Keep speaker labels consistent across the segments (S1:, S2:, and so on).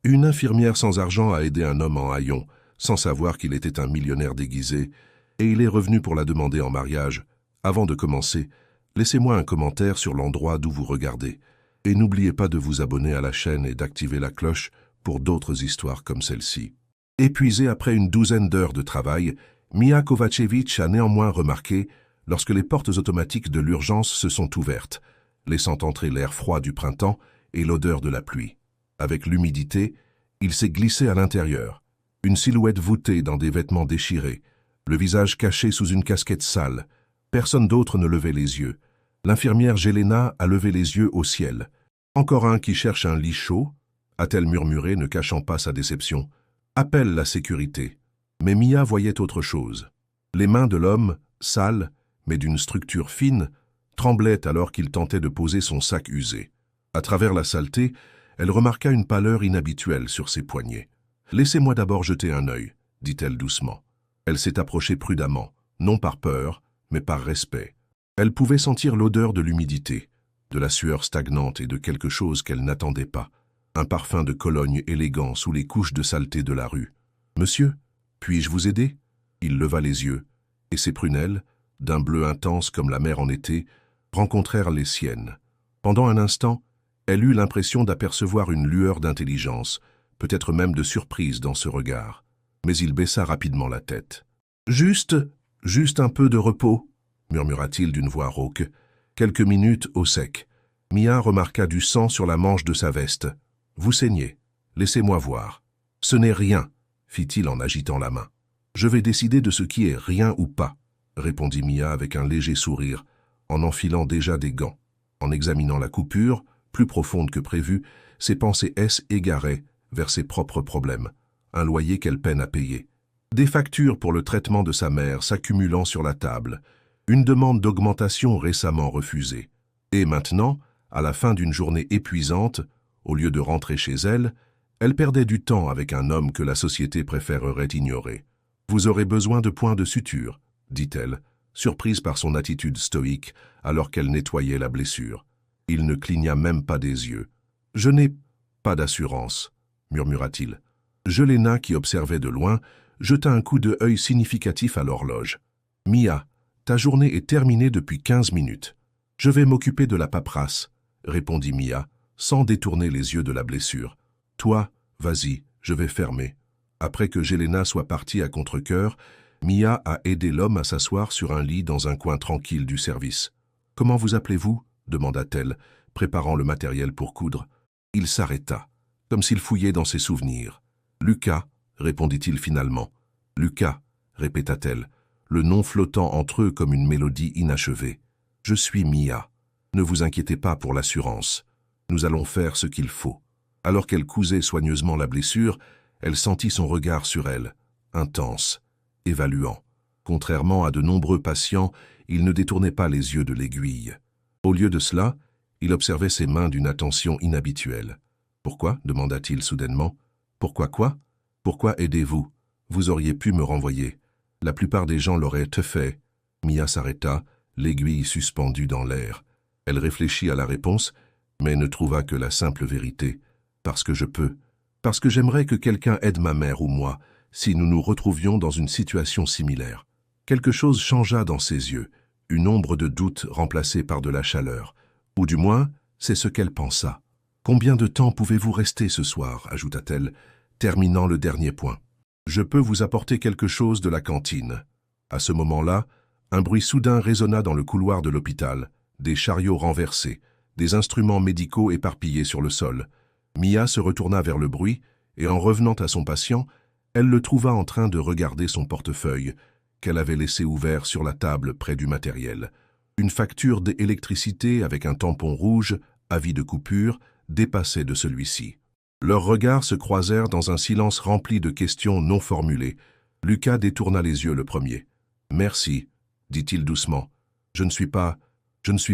S1: Une infirmière sans argent a aidé un homme en haillons, sans savoir qu'il était un millionnaire déguisé, et il est revenu pour la demander en mariage. Avant de commencer, laissez-moi un commentaire sur l'endroit d'où vous regardez. Et n'oubliez pas de vous abonner à la chaîne et d'activer la cloche pour d'autres histoires comme celle-ci. Épuisée après une douzaine d'heures de travail, Mia Kovačević a néanmoins remarqué lorsque les portes automatiques de l'urgence se sont ouvertes, laissant entrer l'air froid du printemps et l'odeur de la pluie. Avec l'humidité, il s'est glissé à l'intérieur, une silhouette voûtée dans des vêtements déchirés, le visage caché sous une casquette sale. Personne d'autre ne levait les yeux. L'infirmière Jelena a levé les yeux au ciel. « Encore un qui cherche un lit chaud ?» a-t-elle murmuré, ne cachant pas sa déception. « Appelle la sécurité. » Mais Mia voyait autre chose. Les mains de l'homme, sales, mais d'une structure fine, tremblaient alors qu'il tentait de poser son sac usé. À travers la saleté, elle remarqua une pâleur inhabituelle sur ses poignets. « Laissez-moi d'abord jeter un œil, » dit-elle doucement. Elle s'est approchée prudemment, non par peur, mais par respect. Elle pouvait sentir l'odeur de l'humidité, de la sueur stagnante et de quelque chose qu'elle n'attendait pas. Un parfum de Cologne élégant sous les couches de saleté de la rue. « Monsieur, puis-je vous aider ?» Il leva les yeux, et ses prunelles, d'un bleu intense comme la mer en été, rencontrèrent les siennes. Pendant un instant, elle eut l'impression d'apercevoir une lueur d'intelligence, peut-être même de surprise dans ce regard. Mais il baissa rapidement la tête. « Juste un peu de repos », murmura-t-il d'une voix rauque. Quelques minutes au sec. Mia remarqua du sang sur la manche de sa veste. « Vous saignez. Laissez-moi voir. »« Ce n'est rien, » fit-il en agitant la main. « Je vais décider de ce qui est rien ou pas, » répondit Mia avec un léger sourire, en enfilant déjà des gants. En examinant la coupure, plus profonde que prévu, ses pensées s'égaraient vers ses propres problèmes, un loyer qu'elle peine à payer. Des factures pour le traitement de sa mère s'accumulant sur la table, une demande d'augmentation récemment refusée. Et maintenant, à la fin d'une journée épuisante, au lieu de rentrer chez elle, elle perdait du temps avec un homme que la société préférerait ignorer. « Vous aurez besoin de points de suture », dit-elle, surprise par son attitude stoïque alors qu'elle nettoyait la blessure. Il ne cligna même pas des yeux. « Je n'ai pas d'assurance », murmura-t-il. Jelena, qui observait de loin, jeta un coup d'œil significatif à l'horloge. « Mia, ta journée est terminée depuis 15 minutes. Je vais m'occuper de la paperasse, » répondit Mia, sans détourner les yeux de la blessure. « Toi, vas-y, je vais fermer. » Après que Jelena soit partie à contre-cœur, Mia a aidé l'homme à s'asseoir sur un lit dans un coin tranquille du service. « Comment vous appelez-vous » demanda-t-elle, préparant le matériel pour coudre. Il s'arrêta, comme s'il fouillait dans ses souvenirs. « Lucas » répondit-il finalement. « Lucas » répéta-t-elle, le nom flottant entre eux comme une mélodie inachevée. « Je suis Mia. Ne vous inquiétez pas pour l'assurance. Nous allons faire ce qu'il faut. » Alors qu'elle cousait soigneusement la blessure, elle sentit son regard sur elle, intense, évaluant. Contrairement à de nombreux patients, il ne détournait pas les yeux de l'aiguille. Au lieu de cela, il observait ses mains d'une attention inhabituelle. « Pourquoi » demanda-t-il soudainement. « Pourquoi quoi ? Pourquoi aidez-vous ? Vous auriez pu me renvoyer. La plupart des gens l'auraient fait. » Mia s'arrêta, l'aiguille suspendue dans l'air. Elle réfléchit à la réponse, mais ne trouva que la simple vérité. « Parce que je peux. Parce que j'aimerais que quelqu'un aide ma mère ou moi, si nous nous retrouvions dans une situation similaire. » Quelque chose changea dans ses yeux, une ombre de doute remplacée par de la chaleur. Ou du moins, c'est ce qu'elle pensa. « Combien de temps pouvez-vous rester ce soir » ajouta-t-elle, terminant le dernier point. « Je peux vous apporter quelque chose de la cantine. » À ce moment-là, un bruit soudain résonna dans le couloir de l'hôpital, des chariots renversés, des instruments médicaux éparpillés sur le sol. Mia se retourna vers le bruit, et en revenant à son patient, elle le trouva en train de regarder son portefeuille, qu'elle avait laissé ouvert sur la table près du matériel. Une facture d'électricité avec un tampon rouge, avis de coupure, dépassait de celui-ci. Leurs regards se croisèrent dans un silence rempli de questions non formulées. Lucas détourna les yeux le premier. « Merci », dit-il doucement. « Je ne suis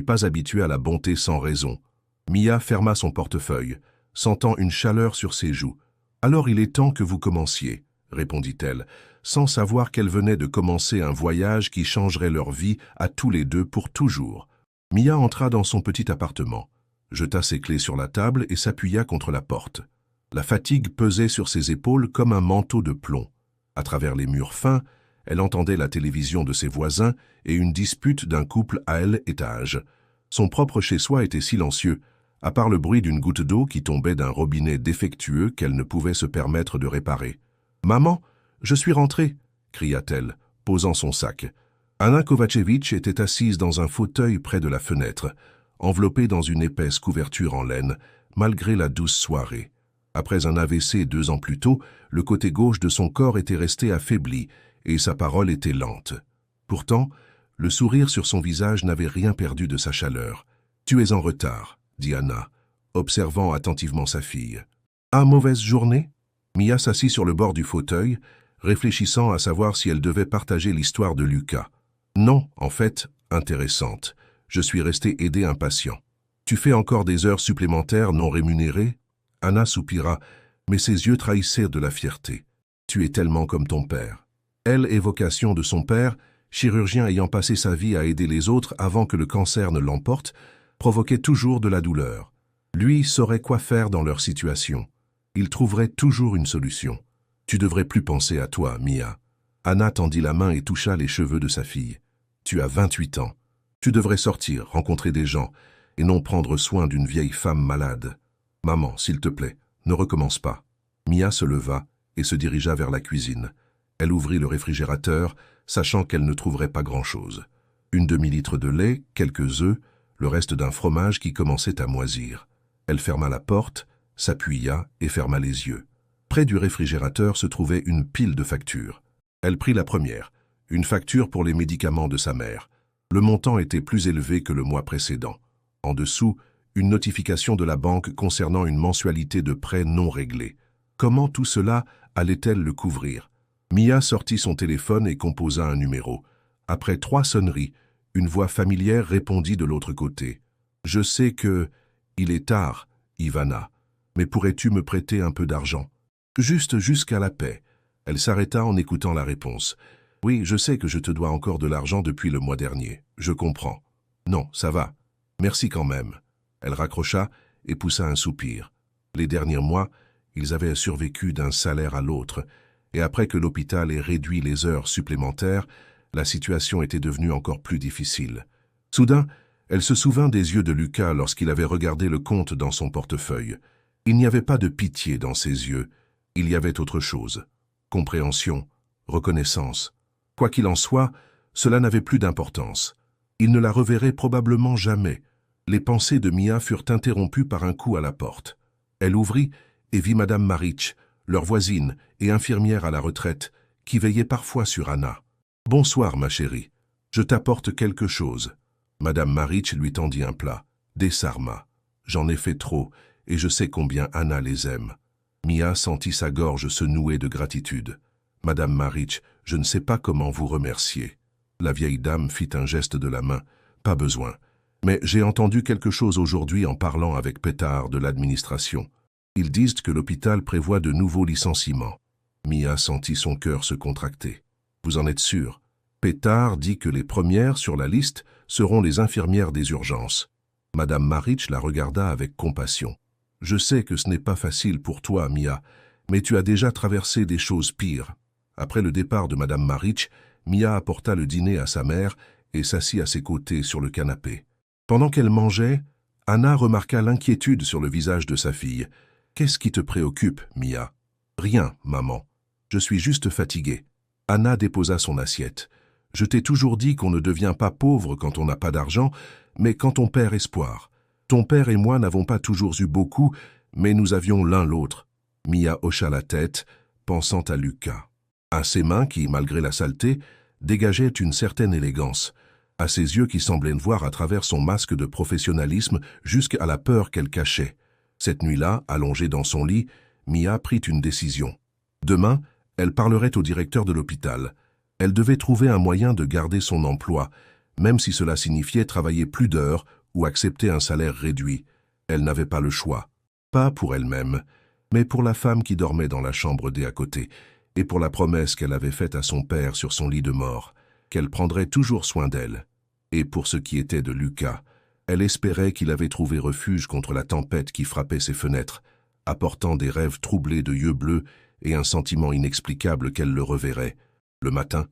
S1: pas habitué à la bonté sans raison. » Mia ferma son portefeuille, sentant une chaleur sur ses joues. « Alors il est temps que vous commenciez, » répondit-elle, sans savoir qu'elle venait de commencer un voyage qui changerait leur vie à tous les deux pour toujours. Mia entra dans son petit appartement, jeta ses clés sur la table et s'appuya contre la porte. La fatigue pesait sur ses épaules comme un manteau de plomb. À travers les murs fins, elle entendait la télévision de ses voisins et une dispute d'un couple à elle étage. Son propre chez-soi était silencieux, à part le bruit d'une goutte d'eau qui tombait d'un robinet défectueux qu'elle ne pouvait se permettre de réparer. « Maman, je suis rentrée !» cria-t-elle, posant son sac. Anna Kovačević était assise dans un fauteuil près de la fenêtre, enveloppée dans une épaisse couverture en laine, malgré la douce soirée. Après un AVC 2 ans plus tôt, le côté gauche de son corps était resté affaibli et sa parole était lente. Pourtant, le sourire sur son visage n'avait rien perdu de sa chaleur. « Tu es en retard », dit Anna, observant attentivement sa fille. « Ah, mauvaise journée ?» Mia s'assit sur le bord du fauteuil, réfléchissant à savoir si elle devait partager l'histoire de Lucas. « Non, en fait, intéressante. Je suis resté aider un patient. »« Tu fais encore des heures supplémentaires non rémunérées ?» Anna soupira, mais ses yeux trahissaient de la fierté. « Tu es tellement comme ton père. » Elle, évocation de son père, chirurgien ayant passé sa vie à aider les autres avant que le cancer ne l'emporte, provoquait toujours de la douleur. Lui saurait quoi faire dans leur situation. Il trouverait toujours une solution. « Tu devrais plus penser à toi, Mia. » Anna tendit la main et toucha les cheveux de sa fille. « Tu as 28 ans. Tu devrais sortir, rencontrer des gens, et non prendre soin d'une vieille femme malade. Maman, s'il te plaît, ne recommence pas. » Mia se leva et se dirigea vers la cuisine. Elle ouvrit le réfrigérateur, sachant qu'elle ne trouverait pas grand-chose. Une demi-litre de lait, quelques œufs, le reste d'un fromage qui commençait à moisir. Elle ferma la porte, s'appuya et ferma les yeux. Près du réfrigérateur se trouvait une pile de factures. Elle prit la première, une facture pour les médicaments de sa mère. Le montant était plus élevé que le mois précédent. En dessous, une notification de la banque concernant une mensualité de prêt non réglée. Comment tout cela allait-elle le couvrir? Mia sortit son téléphone et composa un numéro. Après 3 sonneries, une voix familière répondit de l'autre côté. « Je sais que... il est tard, Ivana, mais pourrais-tu me prêter un peu d'argent ?»« Juste jusqu'à la paix. » Elle s'arrêta en écoutant la réponse. « Oui, je sais que je te dois encore de l'argent depuis le mois dernier. Je comprends. »« Non, ça va. Merci quand même. » Elle raccrocha et poussa un soupir. Les derniers mois, ils avaient survécu d'un salaire à l'autre, et après que l'hôpital ait réduit les heures supplémentaires, la situation était devenue encore plus difficile. Soudain, elle se souvint des yeux de Lucas lorsqu'il avait regardé le compte dans son portefeuille. Il n'y avait pas de pitié dans ses yeux, il y avait autre chose. Compréhension, reconnaissance. Quoi qu'il en soit, cela n'avait plus d'importance. Il ne la reverrait probablement jamais. Les pensées de Mia furent interrompues par un coup à la porte. Elle ouvrit et vit Madame Marić, leur voisine et infirmière à la retraite, qui veillait parfois sur Anna. « Bonsoir, ma chérie. Je t'apporte quelque chose. » Madame Marić lui tendit un plat, des sarmas. « J'en ai fait trop, et je sais combien Anna les aime. » Mia sentit sa gorge se nouer de gratitude. « Madame Marić, je ne sais pas comment vous remercier. » La vieille dame fit un geste de la main. « Pas besoin. Mais j'ai entendu quelque chose aujourd'hui en parlant avec Petar de l'administration. Ils disent que l'hôpital prévoit de nouveaux licenciements. » Mia sentit son cœur se contracter. « Vous en êtes sûr? Petar dit que les premières sur la liste seront les infirmières des urgences. » Madame Marić la regarda avec compassion. « Je sais que ce n'est pas facile pour toi, Mia, mais tu as déjà traversé des choses pires. » Après le départ de Madame Marić, Mia apporta le dîner à sa mère et s'assit à ses côtés sur le canapé. Pendant qu'elle mangeait, Anna remarqua l'inquiétude sur le visage de sa fille. « Qu'est-ce qui te préoccupe, Mia ?»« Rien, maman. Je suis juste fatiguée. » Anna déposa son assiette. « Je t'ai toujours dit qu'on ne devient pas pauvre quand on n'a pas d'argent, mais quand on perd espoir. Ton père et moi n'avons pas toujours eu beaucoup, mais nous avions l'un l'autre. » Mia hocha la tête, pensant à Lucas. À ses mains qui, malgré la saleté, dégageaient une certaine élégance. À ses yeux qui semblaient voir à travers son masque de professionnalisme jusqu'à la peur qu'elle cachait. Cette nuit-là, allongée dans son lit, Mia prit une décision. Demain, elle parlerait au directeur de l'hôpital. Elle devait trouver un moyen de garder son emploi, même si cela signifiait travailler plus d'heures ou accepter un salaire réduit. Elle n'avait pas le choix. Pas pour elle-même, mais pour la femme qui dormait dans la chambre d'à côté, et pour la promesse qu'elle avait faite à son père sur son lit de mort, qu'elle prendrait toujours soin d'elle. Et pour ce qui était de Lucas, elle espérait qu'il avait trouvé refuge contre la tempête qui frappait ses fenêtres, apportant des rêves troublés de yeux bleus et un sentiment inexplicable qu'elle le reverrait. Le matin,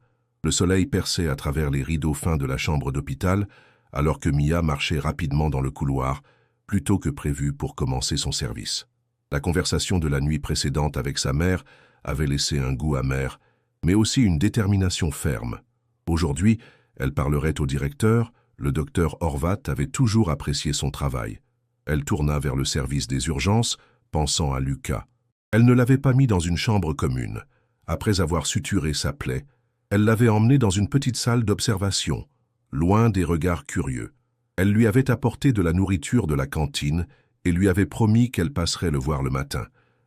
S1: le soleil perçait à travers les rideaux fins de la chambre d'hôpital, alors que Mia marchait rapidement dans le couloir, plus tôt que prévu pour commencer son service. La conversation de la nuit précédente avec sa mère avait laissé un goût amer, mais aussi une détermination ferme. Aujourd'hui, elle parlerait au directeur, le docteur Horvat avait toujours apprécié son travail. Elle tourna vers le service des urgences, pensant à Lucas. Elle ne l'avait pas mis dans une chambre commune. Après avoir suturé sa plaie, elle l'avait emmené dans une petite salle d'observation, loin des regards curieux. Elle lui avait apporté de la nourriture de la cantine et lui avait promis qu'elle passerait le voir le matin.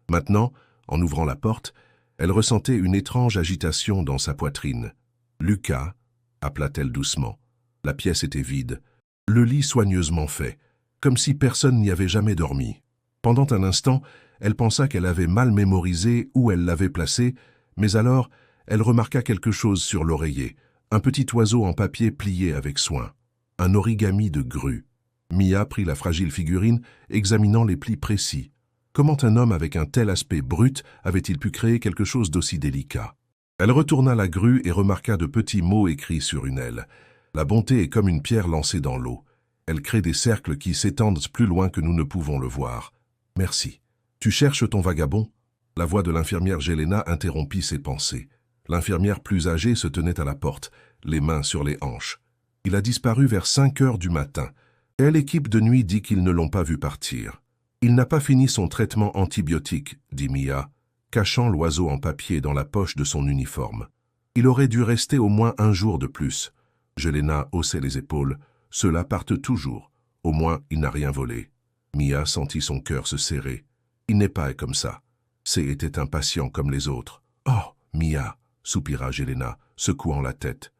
S1: Maintenant, en ouvrant la porte, elle ressentait une étrange agitation dans sa poitrine. « Lucas » appela-t-elle doucement. La pièce était vide, le lit soigneusement fait, comme si personne n'y avait jamais dormi. Pendant un instant, elle pensa qu'elle avait mal mémorisé où elle l'avait placé, mais alors, elle remarqua quelque chose sur l'oreiller, un petit oiseau en papier plié avec soin, un origami de grue. Mia prit la fragile figurine, examinant les plis précis. Comment un homme avec un tel aspect brut avait-il pu créer quelque chose d'aussi délicat? Elle retourna la grue et remarqua de petits mots écrits sur une aile. La bonté est comme une pierre lancée dans l'eau. Elle crée des cercles qui s'étendent plus loin que nous ne pouvons le voir. Merci. Tu cherches ton vagabond? La voix de l'infirmière Jelena interrompit ses pensées. L'infirmière plus âgée se tenait à la porte, les mains sur les hanches. Il a disparu vers 5 heures du matin. Et l'équipe de nuit dit qu'ils ne l'ont pas vu partir. Il n'a pas fini son traitement antibiotique, dit Mia, cachant l'oiseau en papier dans la poche de son uniforme. Il aurait dû rester au moins 1 jour de plus. Jelena haussait les épaules. Ceux-là partent toujours. Au moins, il n'a rien volé. Mia sentit son cœur se serrer. Il n'est pas comme ça. C'est était un patient comme les autres. Oh, Mia, soupira Jelena, secouant la tête.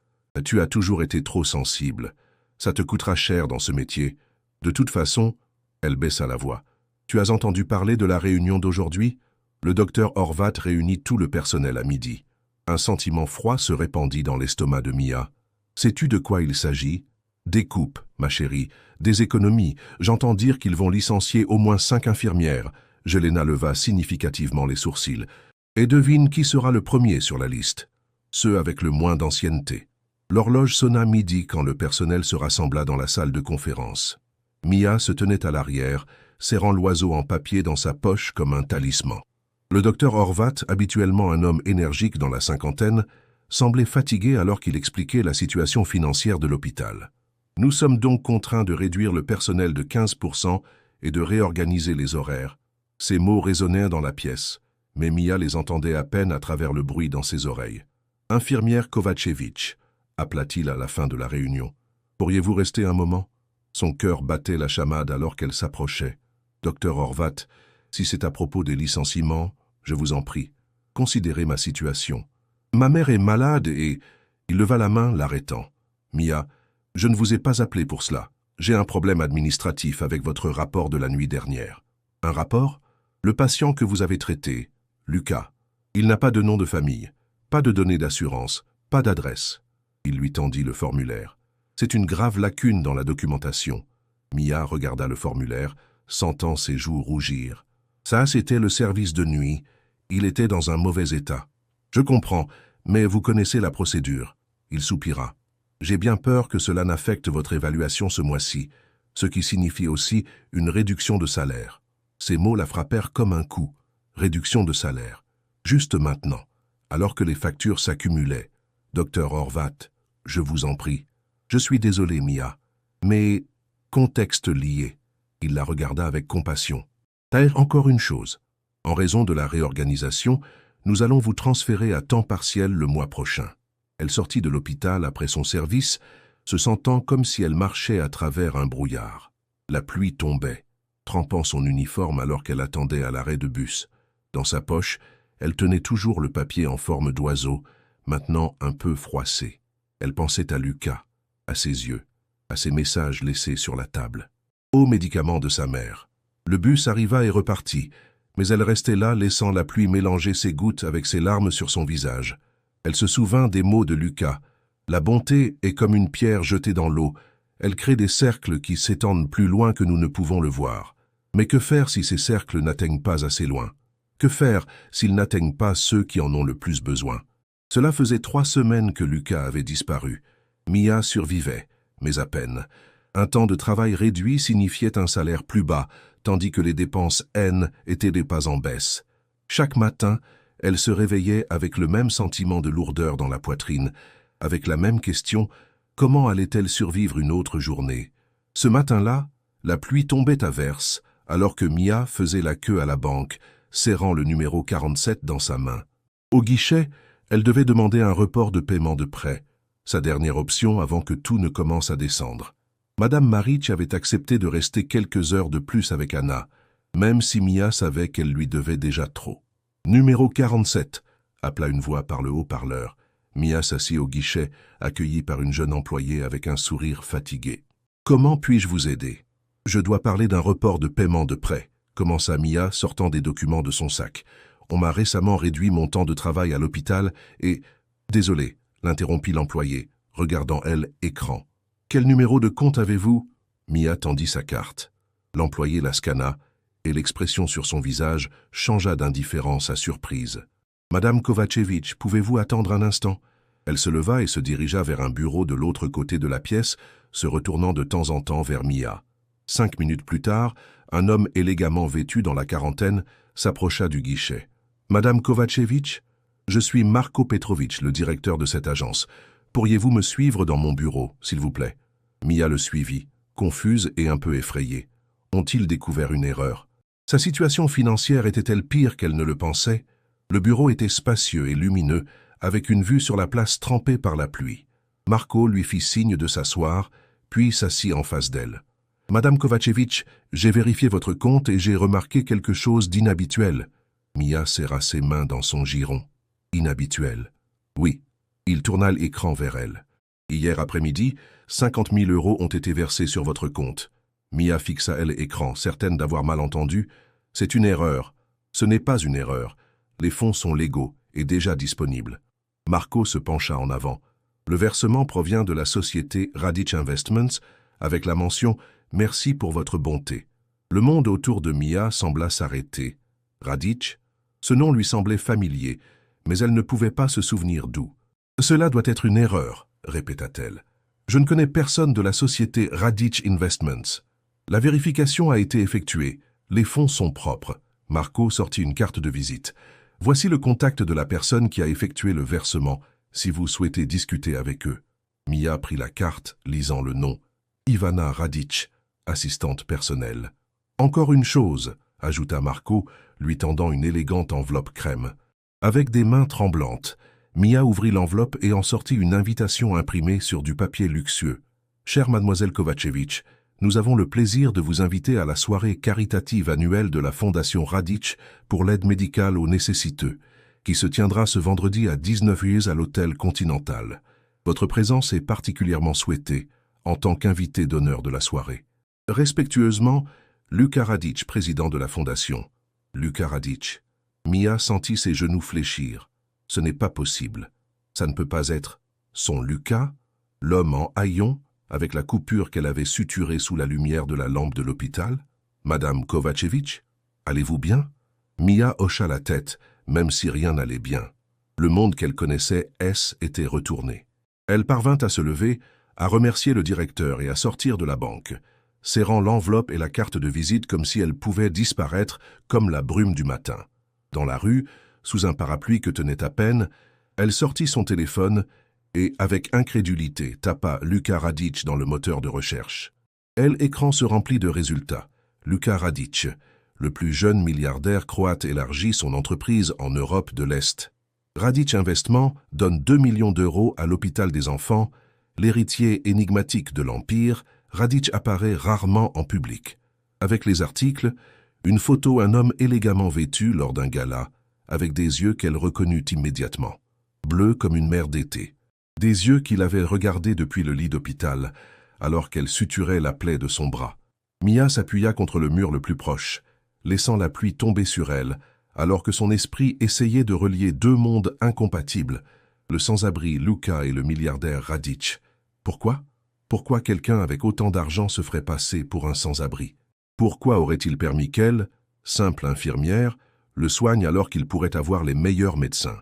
S1: Tu as toujours été trop sensible. Ça te coûtera cher dans ce métier. De toute façon, elle baissa la voix. Tu as entendu parler de la réunion d'aujourd'hui? Le docteur Horvat réunit tout le personnel à midi. Un sentiment froid se répandit dans l'estomac de Mia. Sais-tu de quoi il s'agit? Des coupes, ma chérie, des économies. J'entends dire qu'ils vont licencier au moins 5 infirmières. Jelena leva significativement les sourcils. Et devine qui sera le premier sur la liste. Ceux avec le moins d'ancienneté. L'horloge sonna midi quand le personnel se rassembla dans la salle de conférence. Mia se tenait à l'arrière, serrant l'oiseau en papier dans sa poche comme un talisman. Le docteur Horvat, habituellement un homme énergique dans la cinquantaine, semblait fatigué alors qu'il expliquait la situation financière de l'hôpital. Nous sommes donc contraints de réduire le personnel de 15% et de réorganiser les horaires. Ces mots résonnèrent dans la pièce, mais Mia les entendait à peine à travers le bruit dans ses oreilles. « Infirmière Kovačević » appela-t-il à la fin de la réunion. « Pourriez-vous rester un moment ?» Son cœur battait la chamade alors qu'elle s'approchait. « Docteur Horvat, si c'est à propos des licenciements, je vous en prie, considérez ma situation. Ma mère est malade et... » Il leva la main, l'arrêtant. « Mia, je ne vous ai pas appelé pour cela. J'ai un problème administratif avec votre rapport de la nuit dernière. » « Un rapport? Le patient que vous avez traité, Lucas. Il n'a pas de nom de famille, pas de données d'assurance, pas d'adresse. » Il lui tendit le formulaire. C'est une grave lacune dans la documentation. Mia regarda le formulaire, sentant ses joues rougir. Ça, c'était le service de nuit. Il était dans un mauvais état. Je comprends, mais vous connaissez la procédure. Il soupira. J'ai bien peur que cela n'affecte votre évaluation ce mois-ci, ce qui signifie aussi une réduction de salaire. Ces mots la frappèrent comme un coup. Réduction de salaire. Juste maintenant, alors que les factures s'accumulaient. Docteur Horvat, je vous en prie. Je suis désolé, Mia. Mais, contexte lié. Il la regarda avec compassion. Encore une chose. En raison de la réorganisation, nous allons vous transférer à temps partiel le mois prochain. Elle sortit de l'hôpital après son service, se sentant comme si elle marchait à travers un brouillard. La pluie tombait, trempant son uniforme alors qu'elle attendait à l'arrêt de bus. Dans sa poche, elle tenait toujours le papier en forme d'oiseau, maintenant un peu froissé. Elle pensait à Lucas, à ses yeux, à ses messages laissés sur la table. Aux médicaments de sa mère. Le bus arriva et repartit, mais elle restait là, laissant la pluie mélanger ses gouttes avec ses larmes sur son visage. Elle se souvint des mots de Lucas. La bonté est comme une pierre jetée dans l'eau. Elle crée des cercles qui s'étendent plus loin que nous ne pouvons le voir. Mais que faire si ces cercles n'atteignent pas assez loin? Que faire s'ils n'atteignent pas ceux qui en ont le plus besoin? Cela faisait 3 semaines que Lucas avait disparu. Mia survivait, mais à peine. Un temps de travail réduit signifiait un salaire plus bas, tandis que les dépenses N étaient des pas en baisse. Chaque matin, elle se réveillait avec le même sentiment de lourdeur dans la poitrine, avec la même question: comment allait-elle survivre une autre journée? Ce matin-là, la pluie tombait à verse, alors que Mia faisait la queue à la banque, serrant le numéro 47 dans sa main. Au guichet, elle devait demander un report de paiement de prêt, sa dernière option avant que tout ne commence à descendre. Madame Maric avait accepté de rester quelques heures de plus avec Anna, même si Mia savait qu'elle lui devait déjà trop. « Numéro 47 » appela une voix par le haut-parleur. Mia s'assit au guichet, accueillie par une jeune employée avec un sourire fatigué. « Comment puis-je vous aider ?»« Je dois parler d'un report de paiement de prêt », commença Mia, sortant des documents de son sac. « On m'a récemment réduit mon temps de travail à l'hôpital et... »« Désolé », l'interrompit l'employé, regardant elle, écran. « Quel numéro de compte avez-vous » Mia tendit sa carte. L'employé la scanna, et l'expression sur son visage changea d'indifférence à surprise. « Madame Kovacevic, pouvez-vous attendre un instant ?» Elle se leva et se dirigea vers un bureau de l'autre côté de la pièce, se retournant de temps en temps vers Mia. 5 minutes plus tard, un homme élégamment vêtu dans la quarantaine s'approcha du guichet. « Madame Kovacevic, je suis Marko Petrovic, le directeur de cette agence. Pourriez-vous me suivre dans mon bureau, s'il vous plaît ?» Mia le suivit, confuse et un peu effrayée. Ont-ils découvert une erreur? Sa situation financière était-elle pire qu'elle ne le pensait? Le bureau était spacieux et lumineux, avec une vue sur la place trempée par la pluie. Marko lui fit signe de s'asseoir, puis s'assit en face d'elle. « Madame Kovacevic, j'ai vérifié votre compte et j'ai remarqué quelque chose d'inhabituel. » Mia serra ses mains dans son giron. « Inhabituel. » Oui. Il tourna l'écran vers elle. « Hier après-midi, 50 000 € ont été versés sur votre compte. » Mia fixa elle l'écran, certaine d'avoir mal entendu. « C'est une erreur. » « Ce n'est pas une erreur. Les fonds sont légaux et déjà disponibles. » Marko se pencha en avant. Le versement provient de la société Radic Investments avec la mention « Merci pour votre bonté ». Le monde autour de Mia sembla s'arrêter. Radic? Ce nom lui semblait familier, mais elle ne pouvait pas se souvenir d'où. « Cela doit être une erreur, » répéta-t-elle. « Je ne connais personne de la société Radic Investments. La vérification a été effectuée. Les fonds sont propres. » Marko sortit une carte de visite. « Voici le contact de la personne qui a effectué le versement, si vous souhaitez discuter avec eux. » Mia prit la carte, lisant le nom. Ivana Radic, assistante personnelle. « Encore une chose, » ajouta Marko, lui tendant une élégante enveloppe crème. Avec des mains tremblantes, Mia ouvrit l'enveloppe et en sortit une invitation imprimée sur du papier luxueux. « Chère mademoiselle Kovacevic, nous avons le plaisir de vous inviter à la soirée caritative annuelle de la Fondation Radic pour l'aide médicale aux nécessiteux, qui se tiendra ce vendredi à 19h à l'hôtel Continental. Votre présence est particulièrement souhaitée en tant qu'invité d'honneur de la soirée. Respectueusement, Lucas Radic, président de la Fondation. » Lucas Radic. Mia sentit ses genoux fléchir. Ce n'est pas possible. Ça ne peut pas être son Lucas, l'homme en haillons, avec la coupure qu'elle avait suturée sous la lumière de la lampe de l'hôpital. « Madame Kovacevic, allez-vous bien ?» Mia hocha la tête, même si rien n'allait bien. Le monde qu'elle connaissait, était retourné. Elle parvint à se lever, à remercier le directeur et à sortir de la banque, serrant l'enveloppe et la carte de visite comme si elle pouvait disparaître comme la brume du matin. Dans la rue, sous un parapluie que tenait à peine, elle sortit son téléphone et, avec incrédulité, tapa Lucas Radic dans le moteur de recherche. L'écran se remplit de résultats. Lucas Radic, le plus jeune milliardaire croate, élargit son entreprise en Europe de l'Est. Radic Investment donne 2 millions d'euros à l'hôpital des enfants. L'héritier énigmatique de l'Empire, Radic apparaît rarement en public. Avec les articles, une photo un homme élégamment vêtu lors d'un gala, avec des yeux qu'elle reconnut immédiatement. Bleus comme une mer d'été. Des yeux qu'il avait regardés depuis le lit d'hôpital, alors qu'elle suturait la plaie de son bras. Mia s'appuya contre le mur le plus proche, laissant la pluie tomber sur elle, alors que son esprit essayait de relier 2 mondes incompatibles, le sans-abri Lucas et le milliardaire Radic. Pourquoi? Pourquoi quelqu'un avec autant d'argent se ferait passer pour un sans-abri? Pourquoi aurait-il permis qu'elle, simple infirmière, le soigne alors qu'il pourrait avoir les meilleurs médecins?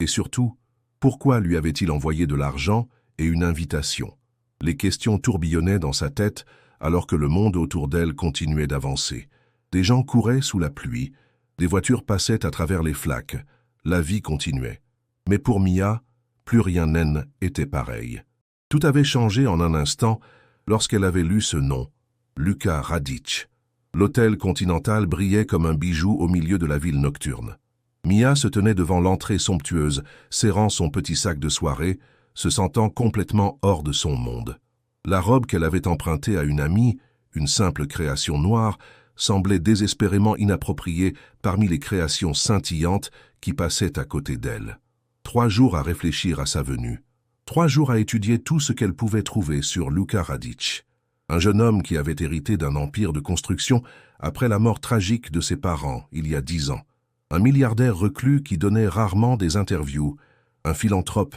S1: Et surtout, pourquoi lui avait-il envoyé de l'argent et une invitation? Les questions tourbillonnaient dans sa tête alors que le monde autour d'elle continuait d'avancer. Des gens couraient sous la pluie, des voitures passaient à travers les flaques, la vie continuait. Mais pour Mia, plus rien n'était pareil. Tout avait changé en un instant lorsqu'elle avait lu ce nom, Luka Radić. L'hôtel Continental brillait comme un bijou au milieu de la ville nocturne. Mia se tenait devant l'entrée somptueuse, serrant son petit sac de soirée, se sentant complètement hors de son monde. La robe qu'elle avait empruntée à une amie, une simple création noire, semblait désespérément inappropriée parmi les créations scintillantes qui passaient à côté d'elle. 3 jours à réfléchir à sa venue. 3 jours à étudier tout ce qu'elle pouvait trouver sur Luka Radić. Un jeune homme qui avait hérité d'un empire de construction après la mort tragique de ses parents il y a 10 ans. Un milliardaire reclus qui donnait rarement des interviews. Un philanthrope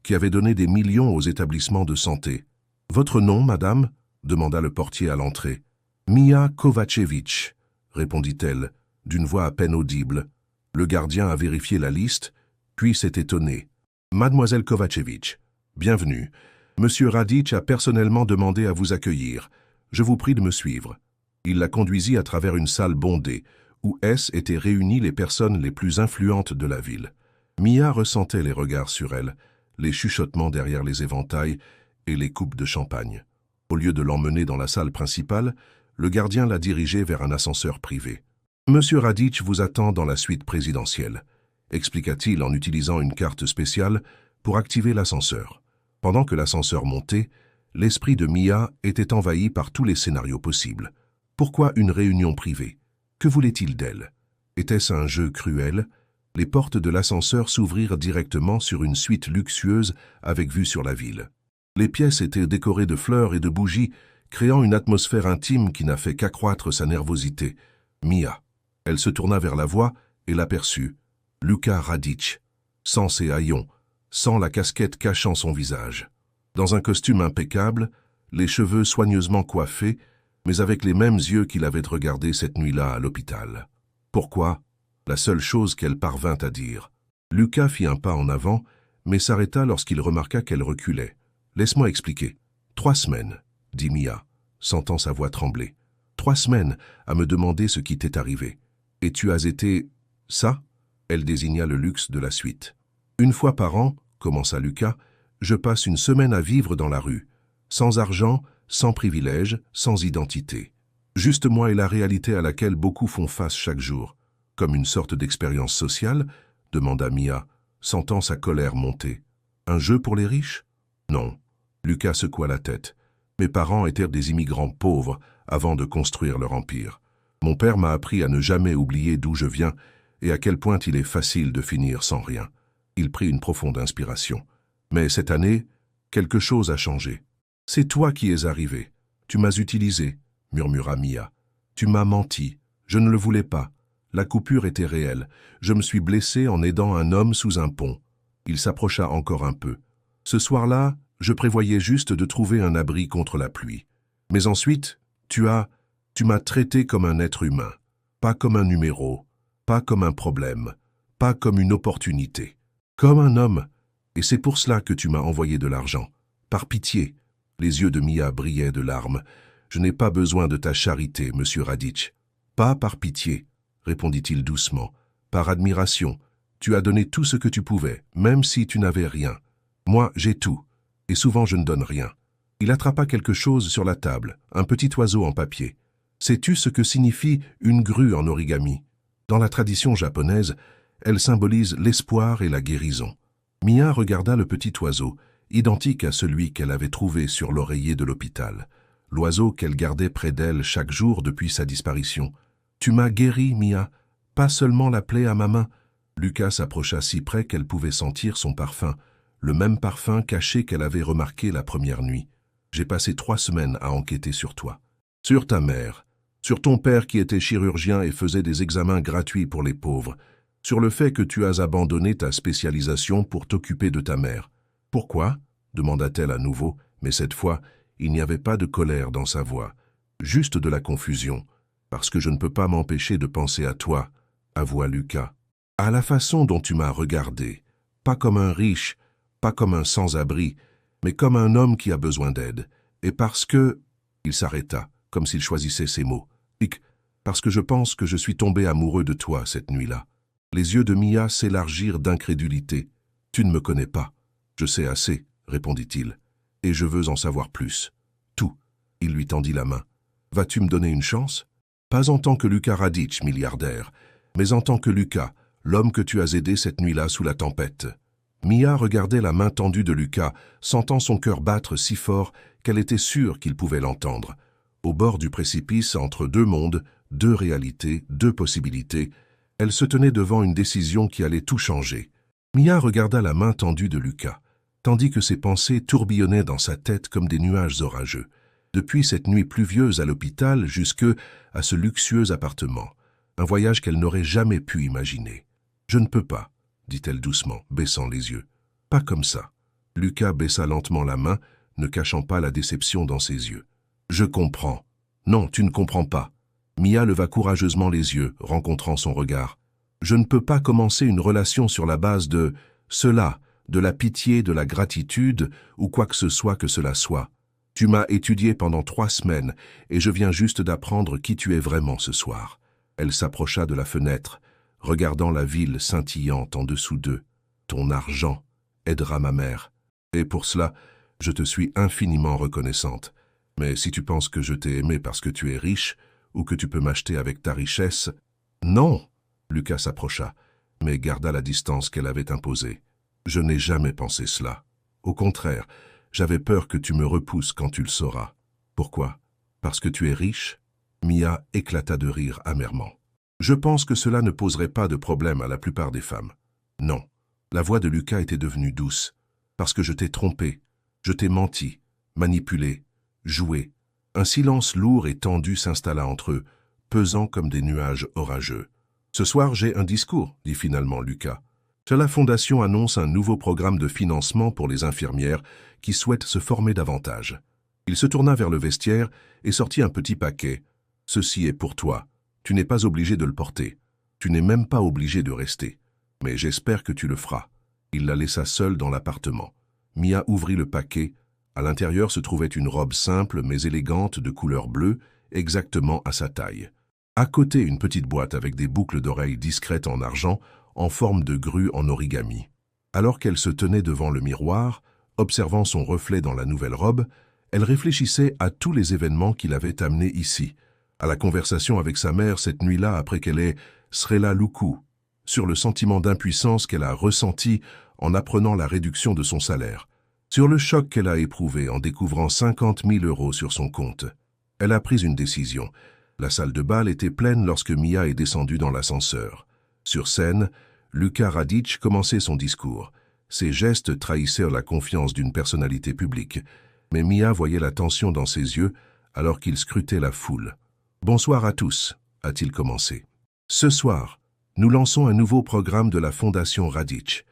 S1: qui avait donné des millions aux établissements de santé. « Votre nom, madame ?» demanda le portier à l'entrée. « Mia Kovačević » répondit-elle, d'une voix à peine audible. Le gardien a vérifié la liste, puis s'est étonné. « Mademoiselle Kovačević, bienvenue. Monsieur Radić a personnellement demandé à vous accueillir. Je vous prie de me suivre. » Il la conduisit à travers une salle bondée, où étaient réunies les personnes les plus influentes de la ville. Mia ressentait les regards sur elle, les chuchotements derrière les éventails et les coupes de champagne. Au lieu de l'emmener dans la salle principale, le gardien l'a dirigée vers un ascenseur privé. « Monsieur Radić vous attend dans la suite présidentielle », expliqua-t-il en utilisant une carte spéciale pour activer l'ascenseur. Pendant que l'ascenseur montait, l'esprit de Mia était envahi par tous les scénarios possibles. Pourquoi une réunion privée? Que voulait-il d'elle? Était-ce un jeu cruel? Les portes de l'ascenseur s'ouvrirent directement sur une suite luxueuse avec vue sur la ville. Les pièces étaient décorées de fleurs et de bougies, créant une atmosphère intime qui n'a fait qu'accroître sa nervosité. Mia. Elle se tourna vers la voix et l'aperçut. Luka Radić, sans ses haillons, sans la casquette cachant son visage. Dans un costume impeccable, les cheveux soigneusement coiffés, mais avec les mêmes yeux qu'il avait regardés cette nuit-là à l'hôpital. Pourquoi? La seule chose qu'elle parvint à dire. Luka fit un pas en avant, mais s'arrêta lorsqu'il remarqua qu'elle reculait. « Laisse-moi expliquer. 3 semaines, dit Mia, sentant sa voix trembler. 3 semaines à me demander ce qui t'est arrivé. Et tu as été... ça ?» Elle désigna le luxe de la suite. « Une fois par an, commença Luka, je passe une semaine à vivre dans la rue, sans argent, sans privilège, sans identité. Juste moi et la réalité à laquelle beaucoup font face chaque jour. Comme une sorte d'expérience sociale ?» demanda Mia, sentant sa colère monter. « Un jeu pour les riches ?» Non. Luka secoua la tête. Mes parents étaient des immigrants pauvres avant de construire leur empire. Mon père m'a appris à ne jamais oublier d'où je viens et à quel point il est facile de finir sans rien. Il prit une profonde inspiration. Mais cette année, quelque chose a changé. C'est toi qui es arrivé. Tu m'as utilisé, murmura Mia. Tu m'as menti. Je ne le voulais pas. La coupure était réelle. Je me suis blessé en aidant un homme sous un pont. Il s'approcha encore un peu. Ce soir-là, je prévoyais juste de trouver un abri contre la pluie. Mais ensuite, tu m'as traité comme un être humain, pas comme un numéro, pas comme un problème, pas comme une opportunité, comme un homme. Et c'est pour cela que tu m'as envoyé de l'argent. Par pitié. Les yeux de Mia brillaient de larmes. Je n'ai pas besoin de ta charité, monsieur Radić. Pas par pitié, répondit-il doucement. Par admiration. Tu as donné tout ce que tu pouvais, même si tu n'avais rien. Moi, j'ai tout. Et souvent je ne donne rien. Il attrapa quelque chose sur la table, un petit oiseau en papier. Sais-tu ce que signifie une grue en origami? Dans la tradition japonaise, elle symbolise l'espoir et la guérison. Mia regarda le petit oiseau, identique à celui qu'elle avait trouvé sur l'oreiller de l'hôpital, l'oiseau qu'elle gardait près d'elle chaque jour depuis sa disparition. « Tu m'as guéri, Mia, pas seulement la plaie à ma main. » Luka s'approcha si près qu'elle pouvait sentir son parfum, le même parfum caché qu'elle avait remarqué la première nuit. « J'ai passé 3 semaines à enquêter sur toi. Sur ta mère, sur ton père qui était chirurgien et faisait des examens gratuits pour les pauvres, sur le fait que tu as abandonné ta spécialisation pour t'occuper de ta mère. Pourquoi ?» demanda-t-elle à nouveau, mais cette fois, il n'y avait pas de colère dans sa voix, juste de la confusion. Parce que je ne peux pas m'empêcher de penser à toi, avoua Lucas. À la façon dont tu m'as regardé, pas comme un riche, pas comme un sans-abri, mais comme un homme qui a besoin d'aide. Et parce que... Il s'arrêta, comme s'il choisissait ses mots. Parce que je pense que je suis tombé amoureux de toi cette nuit-là. Les yeux de Mia s'élargirent d'incrédulité. Tu ne me connais pas. Je sais assez, répondit-il. Et je veux en savoir plus. Tout. Il lui tendit la main. Vas-tu me donner une chance? Pas en tant que Lucas Radić, milliardaire, mais en tant que Lucas, l'homme que tu as aidé cette nuit-là sous la tempête. Mia regardait la main tendue de Lucas, sentant son cœur battre si fort qu'elle était sûre qu'il pouvait l'entendre. Au bord du précipice, entre deux mondes, deux réalités, deux possibilités, elle se tenait devant une décision qui allait tout changer. Mia regarda la main tendue de Lucas, tandis que ses pensées tourbillonnaient dans sa tête comme des nuages orageux. Depuis cette nuit pluvieuse à l'hôpital jusque à ce luxueux appartement, un voyage qu'elle n'aurait jamais pu imaginer. « Je ne peux pas », dit-elle doucement, baissant les yeux. « Pas comme ça. » Lucas baissa lentement la main, ne cachant pas la déception dans ses yeux. « Je comprends. »« Non, tu ne comprends pas. » Mia leva courageusement les yeux, rencontrant son regard. « Je ne peux pas commencer une relation sur la base de cela, de la pitié, de la gratitude, ou quoi que ce soit que cela soit. Tu m'as étudié pendant 3 semaines, et je viens juste d'apprendre qui tu es vraiment ce soir. » Elle s'approcha de la fenêtre, regardant la ville scintillante en dessous d'eux. « Ton argent aidera ma mère. Et pour cela, je te suis infiniment reconnaissante. Mais si tu penses que je t'ai aimé parce que tu es riche, ou que tu peux m'acheter avec ta richesse... » « Non !» Lucas s'approcha, mais garda la distance qu'elle avait imposée. « Je n'ai jamais pensé cela. Au contraire, j'avais peur que tu me repousses quand tu le sauras. Pourquoi? Parce que tu es riche ?» Mia éclata de rire amèrement. « Je pense que cela ne poserait pas de problème à la plupart des femmes. Non. » La voix de Lucas était devenue douce. « Parce que je t'ai trompé, je t'ai menti, manipulé, joué. » Un silence lourd et tendu s'installa entre eux, pesant comme des nuages orageux. « Ce soir, j'ai un discours, » dit finalement Lucas. « La Fondation annonce un nouveau programme de financement pour les infirmières qui souhaitent se former davantage. » Il se tourna vers le vestiaire et sortit un petit paquet. « Ceci est pour toi. Tu n'es pas obligé de le porter. Tu n'es même pas obligé de rester. Mais j'espère que tu le feras. » Il la laissa seule dans l'appartement. Mia ouvrit le paquet. À l'intérieur se trouvait une robe simple mais élégante de couleur bleue, exactement à sa taille. À côté, une petite boîte avec des boucles d'oreilles discrètes en argent, en forme de grue en origami. Alors qu'elle se tenait devant le miroir, observant son reflet dans la nouvelle robe, elle réfléchissait à tous les événements qui l'avaient amenée ici, à la conversation avec sa mère cette nuit-là après qu'elle ait Srela Luku, sur le sentiment d'impuissance qu'elle a ressenti en apprenant la réduction de son salaire, sur le choc qu'elle a éprouvé en découvrant 50 000 € sur son compte. Elle a pris une décision. La salle de bal était pleine lorsque Mia est descendue dans l'ascenseur. Sur scène, Lucas Radić commençait son discours. Ses gestes trahissaient la confiance d'une personnalité publique, mais Mia voyait la tension dans ses yeux alors qu'il scrutait la foule. « Bonsoir à tous », a-t-il commencé. « Ce soir, nous lançons un nouveau programme de la Fondation Radić,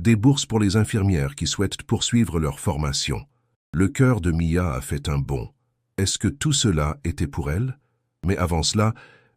S1: des bourses pour les infirmières qui souhaitent poursuivre leur formation. » Le cœur de Mia a fait un bond. Est-ce que tout cela était pour elle? Mais avant cela,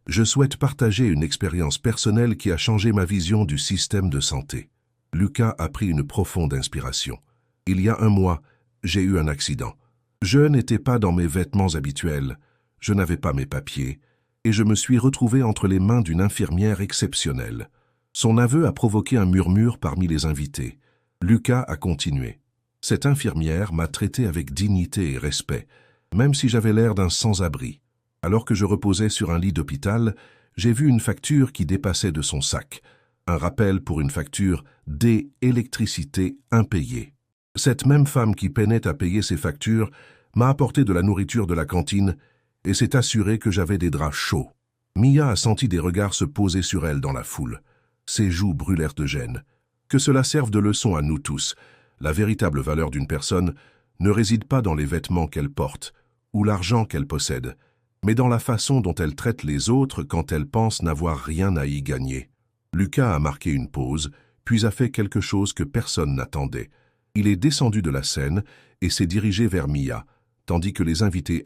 S1: je souhaite partager une expérience personnelle qui a changé ma vision du système de santé. Lucas a pris une profonde inspiration. Il y a 1 mois, j'ai eu un accident. Je n'étais pas dans mes vêtements habituels, je n'avais pas mes papiers, et je me suis retrouvé entre les mains d'une infirmière exceptionnelle. Son aveu a provoqué un murmure parmi les invités. Lucas a continué. Cette infirmière m'a traité avec dignité et respect, même si j'avais l'air d'un sans-abri. Alors que je reposais sur un lit d'hôpital, j'ai vu une facture qui dépassait de son sac. Un rappel pour une facture d'électricité impayée. Cette même femme qui peinait à payer ses factures m'a apporté de la nourriture de la cantine et s'est assurée que j'avais des draps chauds. Mia a senti des regards se poser sur elle dans la foule. Ses joues brûlèrent de gêne. Que cela serve de leçon à nous tous. La véritable valeur d'une personne ne réside pas dans les vêtements qu'elle porte ou l'argent qu'elle possède, mais dans la façon dont elle traite les autres quand elle pense n'avoir rien à y gagner. Lucas a marqué une pause, puis a fait quelque chose que personne n'attendait. Il est descendu de la scène et s'est dirigé vers Mia, tandis que les invités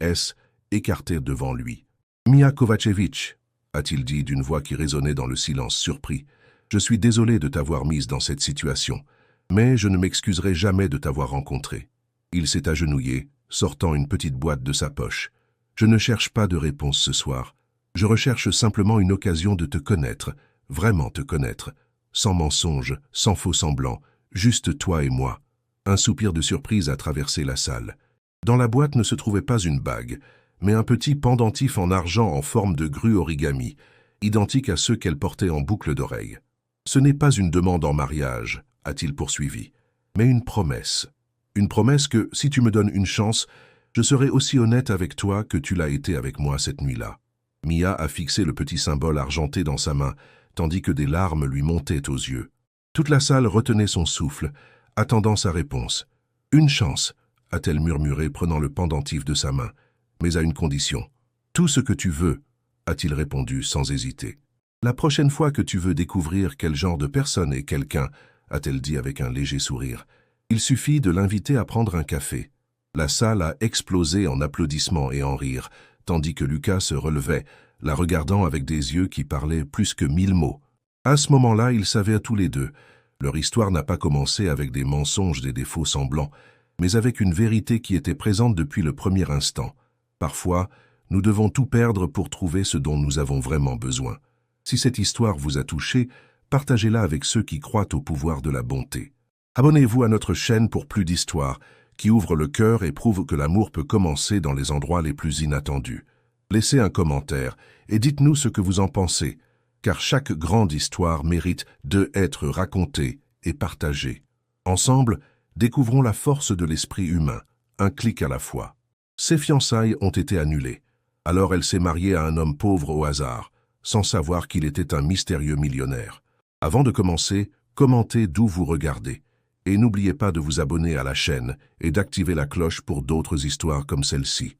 S1: écartaient devant lui. Mia Kovacevic, a-t-il dit d'une voix qui résonnait dans le silence surpris, je suis désolé de t'avoir mise dans cette situation, mais je ne m'excuserai jamais de t'avoir rencontré. Il s'est agenouillé, sortant une petite boîte de sa poche. Je ne cherche pas de réponse ce soir. Je recherche simplement une occasion de te connaître, vraiment te connaître, sans mensonge, sans faux semblant, juste toi et moi. Un soupir de surprise a traversé la salle. Dans la boîte ne se trouvait pas une bague, mais un petit pendentif en argent en forme de grue origami, identique à ceux qu'elle portait en boucle d'oreille. Ce n'est pas une demande en mariage, a-t-il poursuivi, mais une promesse. Une promesse que, si tu me donnes une chance, je serai aussi honnête avec toi que tu l'as été avec moi cette nuit-là. Mia a fixé le petit symbole argenté dans sa main, tandis que des larmes lui montaient aux yeux. Toute la salle retenait son souffle, attendant sa réponse. « Une chance », a-t-elle murmuré, prenant le pendentif de sa main, « mais à une condition. »« Tout ce que tu veux », a-t-il répondu sans hésiter. « La prochaine fois que tu veux découvrir quel genre de personne est quelqu'un, » a-t-elle dit avec un léger sourire, « il suffit de l'inviter à prendre un café. » La salle a explosé en applaudissements et en rires, tandis que Lucas se relevait, la regardant avec des yeux qui parlaient plus que 1000 mots. À ce moment-là, ils savaient tous les deux. Leur histoire n'a pas commencé avec des mensonges et des faux semblants, mais avec une vérité qui était présente depuis le premier instant. Parfois, nous devons tout perdre pour trouver ce dont nous avons vraiment besoin. Si cette histoire vous a touché, partagez-la avec ceux qui croient au pouvoir de la bonté. Abonnez-vous à notre chaîne pour plus d'histoires, qui ouvre le cœur et prouve que l'amour peut commencer dans les endroits les plus inattendus. Laissez un commentaire et dites-nous ce que vous en pensez, car chaque grande histoire mérite d'être racontée et partagée. Ensemble, découvrons la force de l'esprit humain, un clic à la fois. Ses fiançailles ont été annulées. Alors elle s'est mariée à un homme pauvre au hasard, sans savoir qu'il était un mystérieux millionnaire. Avant de commencer, commentez d'où vous regardez. Et n'oubliez pas de vous abonner à la chaîne et d'activer la cloche pour d'autres histoires comme celle-ci.